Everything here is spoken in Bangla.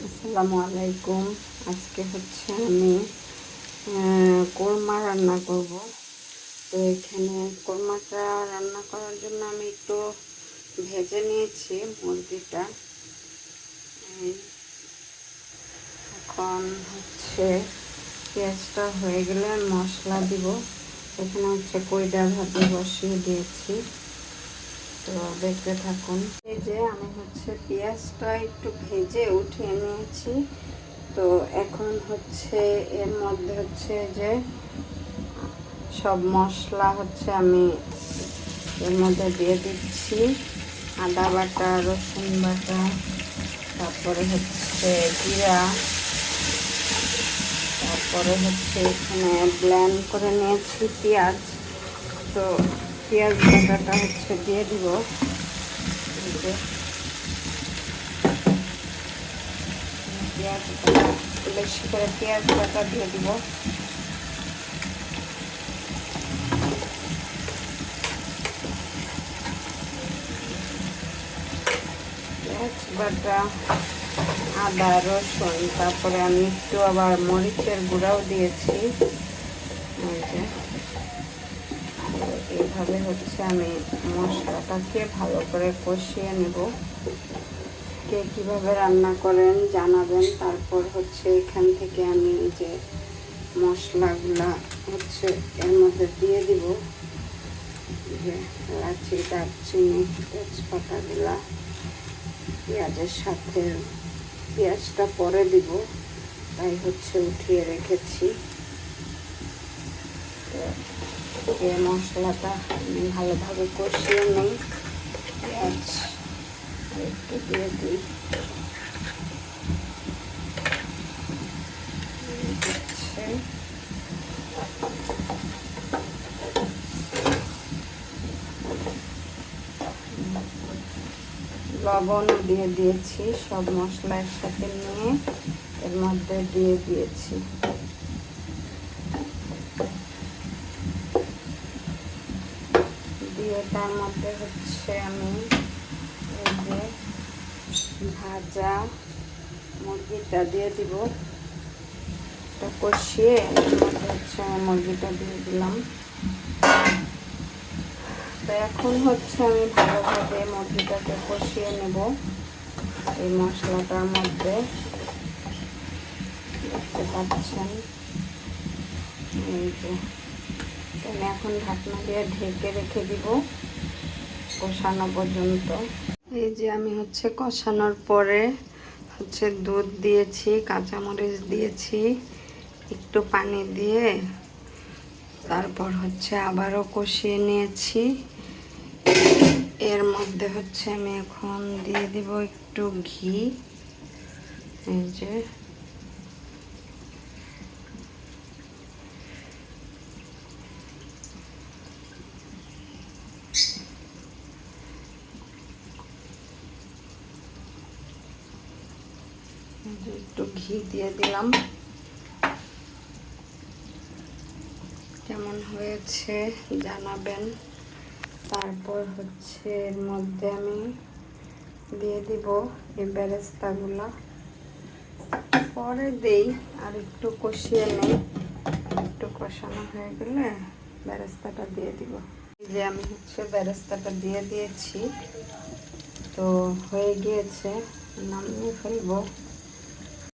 আসসালামু আলাইকুম। আজকে হচ্ছে আমি কোরমা রান্না করব। তো এখানে কোরমাটা রান্না করার জন্য আমি একটু ভেজে নিয়েছি মুরগিটা। এখন হচ্ছে পেঁয়াজটা হয়ে গেলে মশলা দিব। এখানে হচ্ছে কইডা ভাজি বসিয়ে দিয়েছি, তো দেখতে থাকুন। এই যে আমি হচ্ছে পেঁয়াজটা একটু ভেজে উঠিয়ে নিয়েছি। তো এখন হচ্ছে এর মধ্যে হচ্ছে যে সব মশলা হচ্ছে আমি এর মধ্যে দিয়ে দিচ্ছি। আদা বাটা, রসুন বাটা, তারপরে হচ্ছে জিরা, তারপরে হচ্ছে এখানে ব্লেন্ড করে নিয়েছি পেঁয়াজ। তো পেঁয়াজ বাটাটা হচ্ছে দিয়ে দিব। পেঁয়াজ বাটা, বেশি করে পেঁয়াজ বাটা দিয়ে দিব। পেঁয়াজ বাটা, আদা, রসুন, তারপরে আমি একটু আবার মরিচের গুঁড়াও দিয়েছি। এইভাবে হচ্ছে আমি মশলাটাকে ভালো করে কষিয়ে নেব। কে কীভাবে রান্না করেন জানাবেন। তারপর হচ্ছে এখান থেকে আমি যে মশলাগুলা হচ্ছে এর মধ্যে দিয়ে দিব, যে এলাচি, দারচিনি, তেজপাতাগুলা পেঁয়াজের সাথে। পেঁয়াজটা পরে দিব, তাই হচ্ছে উঠিয়ে রেখেছি। এই মশলাটা আমি ভালোভাবে কষিয়ে নিই। পেঁয়াজ একটু দিয়ে দিই। লবণও দিয়ে দিয়েছি, সব মশলা একসাথে নিয়ে এর মধ্যে দিয়ে দিয়েছি। দিয়ে তার মধ্যে হচ্ছে আমি এই যে ভাজা মুরগিটা দিয়ে দিব। এটা কষিয়ে এর মধ্যে হচ্ছে মুরগিটা দিয়ে দিলাম। তো এখন হচ্ছে আমি ভালোভাবে মুরগিটাকে কষিয়ে নেব এই মশলাটার মধ্যে। দেখতে পাচ্ছেন এই যে। আমি এখন ঢাকনা দিয়ে ঢেকে রেখে দিব কষানো পর্যন্ত। এই যে আমি হচ্ছে কষানোর পরে হচ্ছে দুধ দিয়েছি, কাঁচামরিচ দিয়েছি, একটু পানি দিয়ে তারপর হচ্ছে আবারও কষিয়ে নিয়েছি। এর মধ্যে হচ্ছে আমি এখন দিয়ে দিব একটু ঘি। এই যে একটু ঘি দিয়ে দিলাম। কেমন হয়েছে জানাবেন। তারপর হচ্ছে এর মধ্যে আমি দিয়ে দিব এই বেরেস্তাগুলো। পরে দেই, আর একটু কষিয়ে নেই। একটু কষানো হয়ে গেলে বেরেস্তাটা দিয়ে দিব। এই যে আমি হচ্ছে বেরেস্তাটা দিয়ে দিয়েছি। তো হয়ে গিয়েছে, নামিয়ে ফেলবো।